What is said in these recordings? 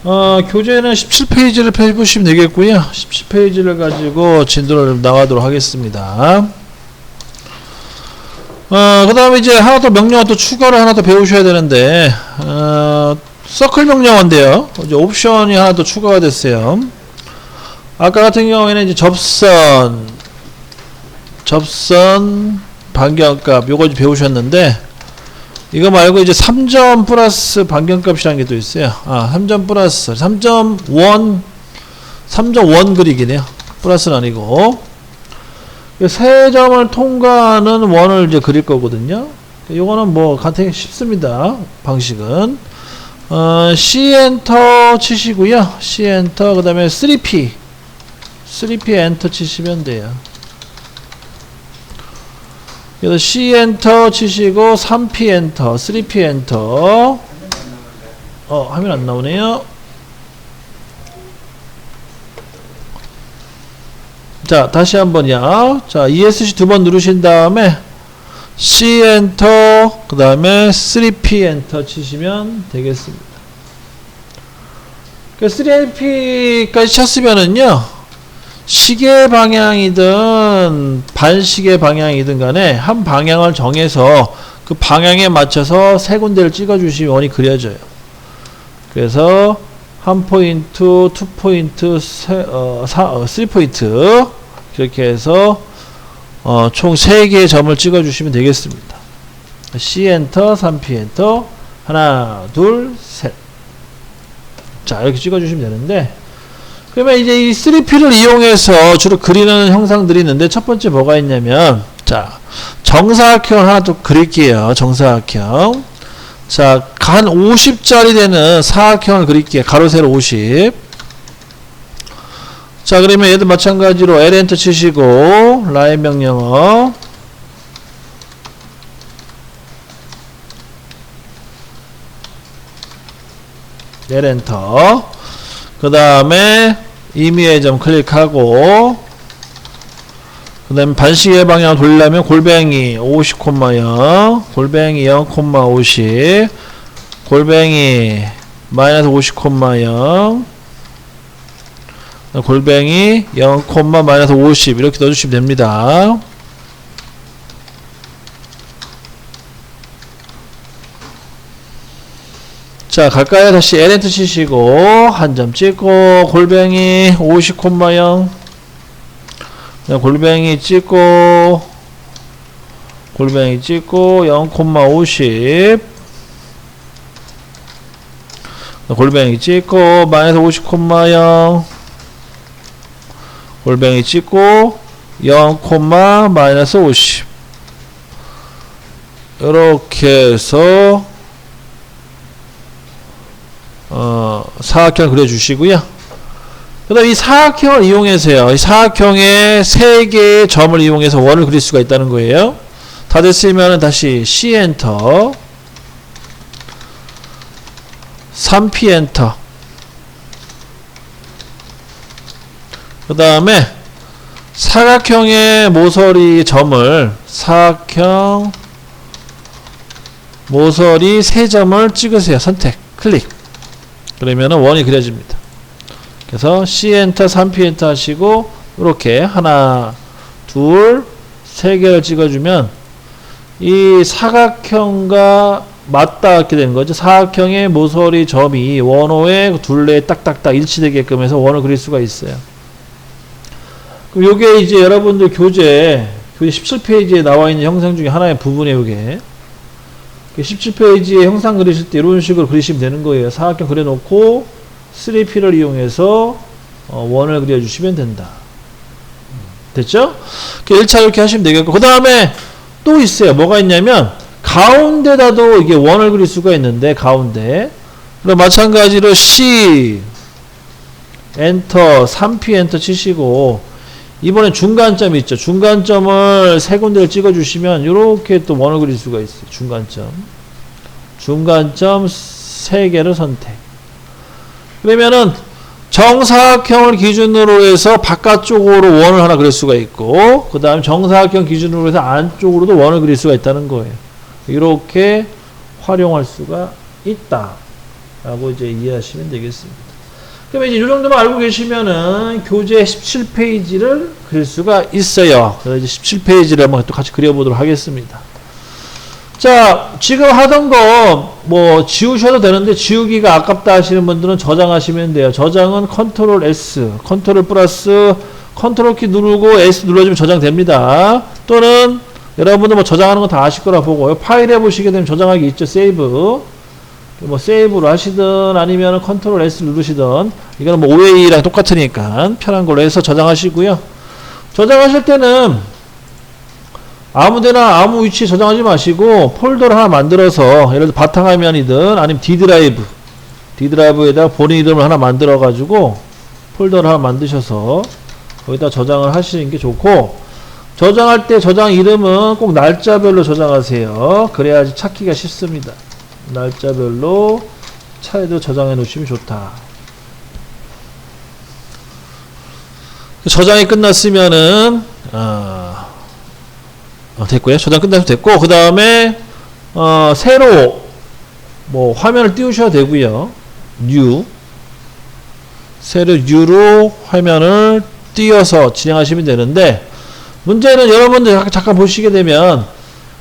교재는 17페이지를 펴보시면 되겠고요. 17페이지를 가지고 진도를 나가도록 하겠습니다. 그 다음에 이제 하나 더 명령어 또 추가로 하나 더 배우셔야 되는데, 서클 명령어인데요. 이제 옵션이 하나 더 추가가 됐어요. 아까 같은 경우에는 이제 접선 반경값 요거 이제 배우셨는데, 이거 말고 이제 3점 플러스 반경값이라는 게 또 있어요. 3점 플러스 3.1 그리기네요. 플러스는 아니고 세 점을 통과하는 원을 이제 그릴 거거든요. 요거는 뭐 간단히 쉽습니다. 방식은 C 엔터 치시고요. C 엔터 그 다음에 3P 엔터 치시면 돼요. 그래서 C 엔터 치시고 3P 엔터, 3P 엔터. 화면 안 나오네요. 자, 다시 한번요. 자, ESC 두 번 누르신 다음에 C 엔터, 그 다음에 3P 엔터 치시면 되겠습니다. 3P까지 쳤으면은요, 시계 방향이든 반시계 방향이든 간에 한 방향을 정해서 그 방향에 맞춰서 세 군데를 찍어 주시면 원이 그려져요. 그래서 한 포인트, 투 포인트, 3포인트 이렇게 해서 총 3개의 점을 찍어 주시면 되겠습니다. C 엔터, 3P 엔터, 하나, 둘, 셋. 자, 이렇게 찍어 주시면 되는데, 그러면 이제 이 3P를 이용해서 주로 그리는 형상들이 있는데, 첫 번째 뭐가 있냐면, 자, 정사각형을 하나 또 그릴게요. 정사각형. 자, 간 50짜리 되는 사각형을 그릴게요. 가로, 세로 50. 자, 그러면 얘도 마찬가지로 L 엔터 치시고, 라인 명령어. L 엔터. 그 다음에 임의의 점 클릭하고, 그 다음에 반시계 방향을 돌리려면 골뱅이 50,0 골뱅이 0,50 골뱅이 마이너스 50,0 골뱅이 0, 마이너스 50 이렇게 넣어주시면 됩니다. 자, 갈까요? 다시 L엔터 치시고 한 점 찍고 골뱅이 50,0 골뱅이 찍고 골뱅이 찍고 0,50 골뱅이 찍고 마이너스 50,0 골뱅이 찍고 0, 마이너스 50 이렇게 해서 사각형을 그려주시고요. 그 다음 이 사각형을 이용해서요. 이 사각형의 3개의 점을 이용해서 원을 그릴 수가 있다는 거예요. 다 됐으면 다시 C 엔터 3P 엔터 그 다음에 사각형의 모서리 점을 사각형 모서리 3점을 찍으세요. 선택 클릭 그러면은 원이 그려집니다. 그래서 C 엔터 3P 엔터 하시고 이렇게 하나 둘 3개를 찍어주면 이 사각형과 맞닿게 되는 거죠. 사각형의 모서리 점이 원호의 둘레에 딱딱딱 일치되게끔 해서 원을 그릴 수가 있어요. 그럼 요게 이제 여러분들 교재 17페이지에 나와 있는 형상 중에 하나의 부분이에요. 요게 17페이지에 형상 그리실 때 이런 식으로 그리시면 되는 거예요. 사각형 그려놓고 3P를 이용해서 원을 그려주시면 된다. 됐죠? 1차 이렇게 하시면 되겠고 그 다음에 또 있어요. 뭐가 있냐면 가운데다도 이게 원을 그릴 수가 있는데 가운데 그럼 마찬가지로 C 엔터 3P 엔터 치시고 이번엔 중간점 있죠. 중간점을 3군데를 찍어주시면 이렇게 또 원을 그릴 수가 있어요. 중간점 3개를 선택. 그러면은 정사각형을 기준으로 해서 바깥쪽으로 원을 하나 그릴 수가 있고 그 다음 정사각형 기준으로 해서 안쪽으로도 원을 그릴 수가 있다는 거예요. 이렇게 활용할 수가 있다 라고 이제 이해하시면 되겠습니다. 그러면 이제 이 정도만 알고 계시면은 교재 17페이지를 그릴 수가 있어요. 그래서 이제 17페이지를 한번 또 같이 그려보도록 하겠습니다. 자, 지금 하던 거 뭐 지우셔도 되는데 지우기가 아깝다 하시는 분들은 저장하시면 돼요. 저장은 컨트롤 S, 컨트롤 플러스 컨트롤 키 누르고 S 눌러주면 저장됩니다. 또는 여러분들 뭐 저장하는 거 다 아실 거라 보고요. 파일에 보시게 되면 저장하기 있죠. 세이브. 뭐 세이브로 하시든 아니면 컨트롤 S 누르시든 이거는 뭐 OA랑 똑같으니까 편한 걸로 해서 저장하시고요. 저장하실 때는 아무데나 아무 위치에 저장하지 마시고 폴더를 하나 만들어서 예를 들어 바탕화면이든 아니면 D드라이브에다가 본인 이름을 하나 만들어 가지고 폴더를 하나 만드셔서 거기다 저장을 하시는 게 좋고, 저장할 때 저장 이름은 꼭 날짜별로 저장하세요. 그래야지 찾기가 쉽습니다. 날짜별로 차에도 저장해 놓으시면 좋다. 저장이 끝났으면은 됐고요. 저장 끝나면 됐고, 그 다음에 새로 뭐 화면을 띄우셔야 되고요. 새로 New로 화면을 띄워서 진행하시면 되는데, 문제는 여러분들 잠깐 보시게 되면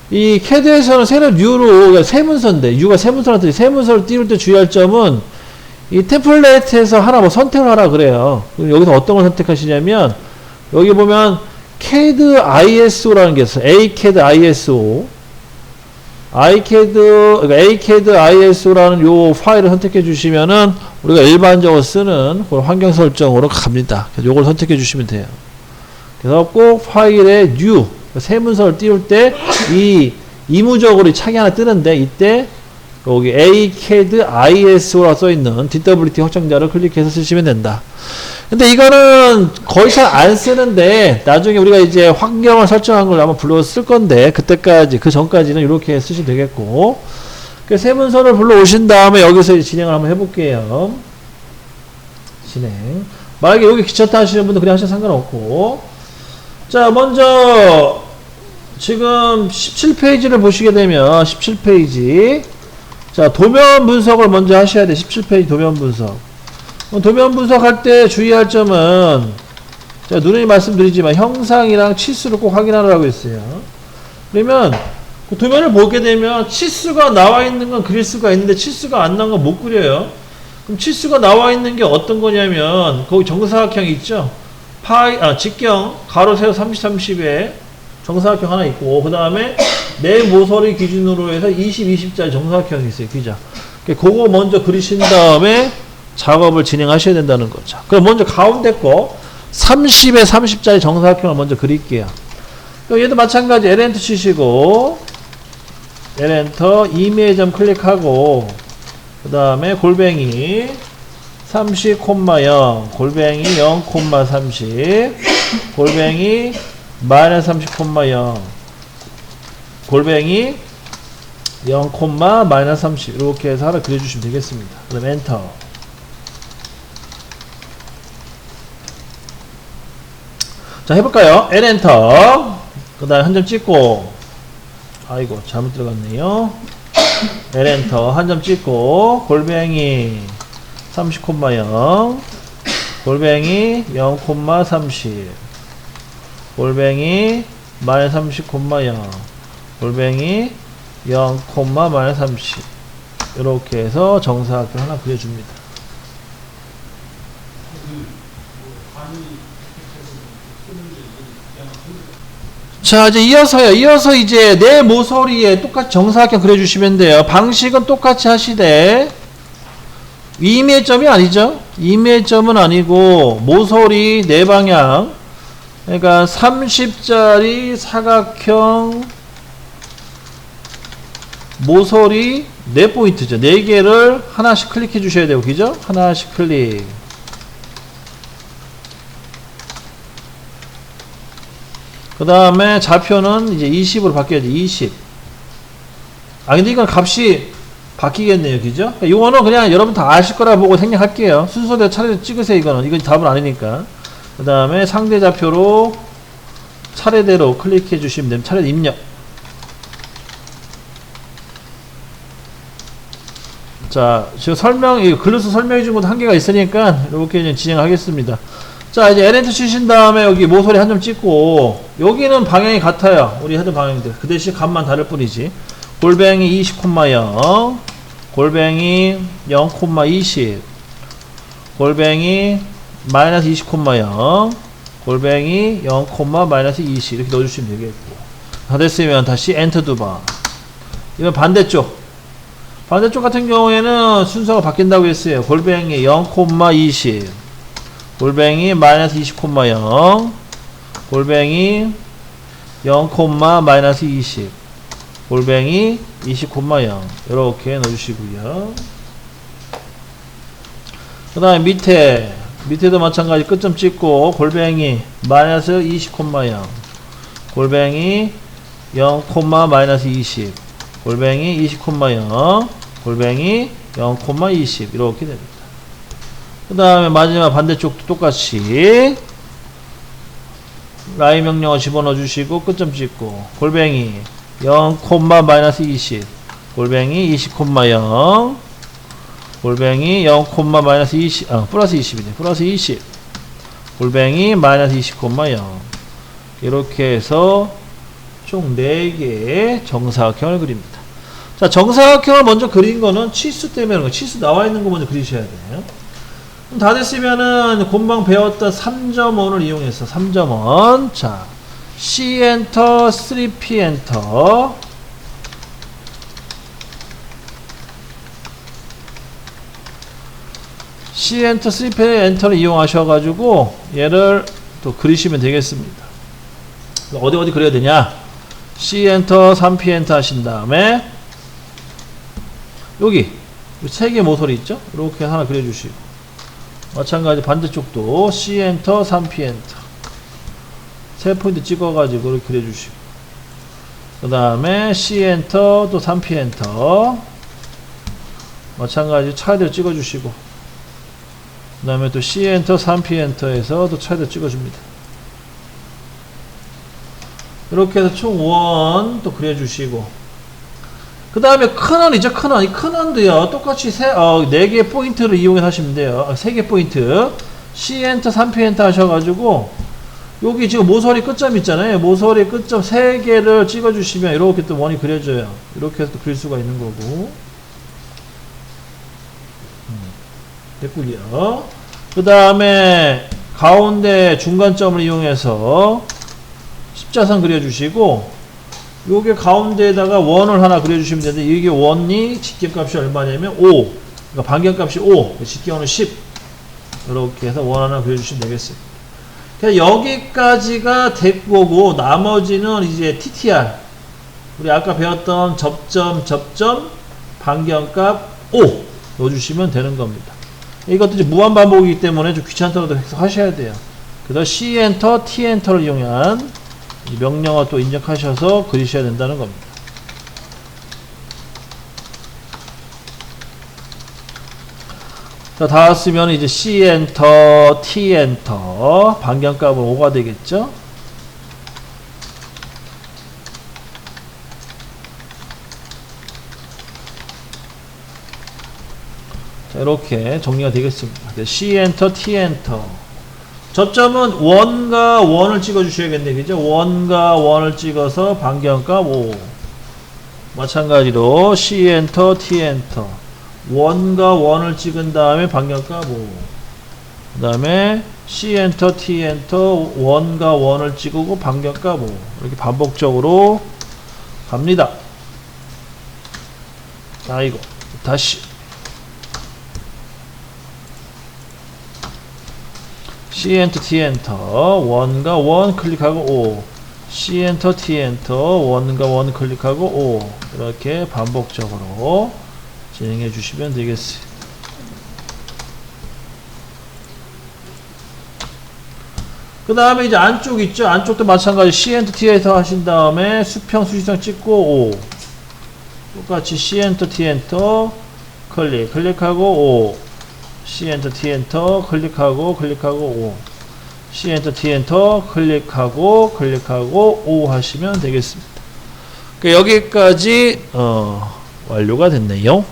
이 CAD에서는 새로 New로 세문서인데, New가 세문서라든지 세문서를 띄울 때 주의할 점은 이 템플레이트에서 하나 뭐 선택을 하라 그래요. 그럼 여기서 어떤 걸 선택하시냐면 여기 보면 CAD ISO라는 게 있어요. ACAD ISO. 그러니까 ACAD ISO라는 요 파일을 선택해 주시면은 우리가 일반적으로 쓰는 환경 설정으로 갑니다. 그래서 요걸 선택해 주시면 돼요. 그래서 꼭 파일에 New 세문서를 띄울 때 이 이무적으로 창이 하나 뜨는데, 이때 여기 ACAD ISO라고 써있는 DWT 확장자를 클릭해서 쓰시면 된다. 근데 이거는 거의 잘 안 쓰는데 나중에 우리가 이제 환경을 설정한 걸 한번 불러서 쓸 건데, 그때까지 그 전까지는 이렇게 쓰시면 되겠고, 그 세문서를 불러오신 다음에 여기서 진행을 한번 해볼게요. 진행. 만약에 여기 귀찮다 하시는 분들 그냥 하셔도 상관없고, 자, 먼저 지금 17페이지를 보시게 되면 17페이지, 자, 도면 분석을 먼저 하셔야 돼. 17페이지 도면 분석. 도면 분석할 때 주의할 점은, 제가 누누이 말씀드리지만 형상이랑 치수를 꼭 확인하라고 했어요. 그러면 그 도면을 보게 되면 치수가 나와 있는 건 그릴 수가 있는데 치수가 안 나온 건 못 그려요. 그럼 치수가 나와 있는 게 어떤 거냐면 거기 정사각형이 있죠. 직경 가로 세로 30, 30에 정사각형 하나 있고, 그 다음에 내 모서리 기준으로 해서 20, 20짜리 정사각형이 있어요. 기자. 그거 먼저 그리신 다음에 작업을 진행하셔야 된다는 거죠. 그럼 먼저 가운데 거 30에 30짜리 정사각형을 먼저 그릴게요. 얘도 마찬가지 L엔터 치시고 L엔터 이미지 클릭하고, 그 다음에 골뱅이 30,0 골뱅이 0,30 골뱅이 마이너스 30,0 골뱅이 0, 마이너스 30 이렇게 해서 하나 그려주시면 되겠습니다. 그 다음에 엔터. 자, 해볼까요? L 엔터. 그 다음에 한 점 찍고, 아이고 잘못 들어갔네요. L 엔터 한 점 찍고 골뱅이 30,0 골뱅이 0,30 골뱅이 마이너스 30,0 골뱅이 0, 마이너스 30 이렇게 해서 정사각형 하나 그려줍니다. 자, 이제 이어서 이제 내 모서리에 똑같이 정사각형 그려주시면 돼요. 방식은 똑같이 하시되 이미점이 아니죠. 이미점은 아니고 모서리 네 방향, 그러니까 30짜리 사각형 모서리 4포인트죠. 4개를 하나씩 클릭해 주셔야 되고, 그죠? 하나씩 클릭. 그 다음에 좌표는 이제 20으로 바뀌어야지. 20. 근데 이건 값이 바뀌겠네요. 그죠? 이거는 그냥 여러분 다 아실 거라 보고 생략할게요. 순서대로 차례로 찍으세요. 이건 답은 아니니까. 그 다음에 상대 좌표로 차례대로 클릭해 주시면 됩니다. 차례 입력. 자, 지금 글루스 설명해 준 것도 한계가 있으니까 이렇게 이제 진행하겠습니다. 자, 이제 LNT 치신 다음에 여기 모서리 한 점 찍고, 여기는 방향이 같아요. 우리 했던 방향들. 그 대신 값만 다를 뿐이지. 골뱅이 20,0, 골뱅이 0,20, 골뱅이 마이너스 20,0, 골뱅이 0, 마이너스 20 이렇게 넣어주시면 되겠고. 다 됐으면 다시 엔터 두 번. 이건 반대쪽. 반대쪽 같은 경우에는 순서가 바뀐다고 했어요. 골뱅이 0,20, 골뱅이 마이너스 20,0, 골뱅이 0, 마이너스 20, 골뱅이 20,0 이렇게 넣어주시고요. 그 다음에 밑에도 마찬가지 끝점 찍고 골뱅이 마이너스 20,0, 골뱅이 0, 마이너스 20, 골뱅이 20,0, 골뱅이 0, 20 이렇게 됩니다. 그 다음에 마지막 반대쪽도 똑같이 라인 명령어 집어넣어 주시고 끝점 찍고 골뱅이 0, 마이너스 20, 골뱅이 20,0, 골뱅이 0, 마이너스 20, 플러스 20이네. 플러스 20, 골뱅이 마이너스 20,0 이렇게 해서 총 4개의 정사각형을 그립니다. 자, 정사각형을 먼저 그린 거는 치수 때문에 치수 나와 있는 거 먼저 그리셔야 돼요. 그럼 다 됐으면은 금방 배웠던 3.1을 이용해서 3.1 자, C 엔터, 3P 엔터 C 엔터, 3P 엔터를 이용하셔가지고 얘를 또 그리시면 되겠습니다. 어디 그려야 되냐? C 엔터, 3P 엔터 하신 다음에 여기 3개 모서리 있죠? 이렇게 하나 그려주시고 마찬가지 반대쪽도 C 엔터, 3P 엔터 3포인트 찍어가지고 이렇게 그려주시고 그 다음에 C 엔터 또 3P 엔터 마찬가지 차례대로 찍어주시고 그 다음에 또 C 엔터, 3P 엔터에서 또 차례대로 찍어줍니다. 이렇게 해서 총 원 또 그려주시고 그 다음에 큰원이죠. 큰원. 이 큰원도요 똑같이 4개의 포인트를 이용해서 하시면 돼요. 3개 포인트 C 엔터, 3P 엔터 하셔가지고 여기 지금 모서리 끝점 있잖아요. 모서리 끝점 3개를 찍어주시면 이렇게 또 원이 그려져요. 이렇게 해서 또 그릴 수가 있는 거고 됐고요. 그 다음에 가운데 중간점을 이용해서 십자선 그려주시고 요게 가운데에다가 원을 하나 그려주시면 되는데 이게 원이 직경값이 얼마냐면 5 그러니까 반경값이 5 직경은 10 이렇게 해서 원 하나 그려주시면 되겠습니다. 여기까지가 됐고 나머지는 이제 TTR 우리 아까 배웠던 접점 반경값 5 넣어주시면 되는 겁니다. 이것도 이제 무한 반복이기 때문에 좀 귀찮더라도 해석하셔야 돼요. 그래서 C 엔터, T 엔터를 이용한 명령어 또 입력하셔서 그리셔야 된다는 겁니다. 자, 다 왔으면 이제 C 엔터, T 엔터 반경값은 5가 되겠죠? 자, 이렇게 정리가 되겠습니다. C 엔터, T 엔터. 접점은 원과 원을 찍어 주셔야겠네. 그죠? 원과 원을 찍어서 반경값 5. 마찬가지로 C 엔터, T 엔터. 원과 원을 찍은 다음에 반경값 5. 그 다음에 C 엔터, T 엔터. 원과 원을 찍고 반경값 5. 이렇게 반복적으로 갑니다. 자, 이거 다시 C 엔터, T 엔터. 원과 원 클릭하고 5. C 엔터, T 엔터. 원과 원 클릭하고 5. 이렇게 반복적으로 진행해 주시면 되겠어요. 그 다음에 이제 안쪽 있죠? 안쪽도 마찬가지 C 엔터, T 엔터 하신 다음에 수평, 수직선 찍고 5. 똑같이 C 엔터, T 엔터 클릭하고 5. C 엔터, T 엔터 클릭하고 5. C 엔터, T 엔터 클릭하고 5 하시면 되겠습니다. 여기까지 완료가 됐네요.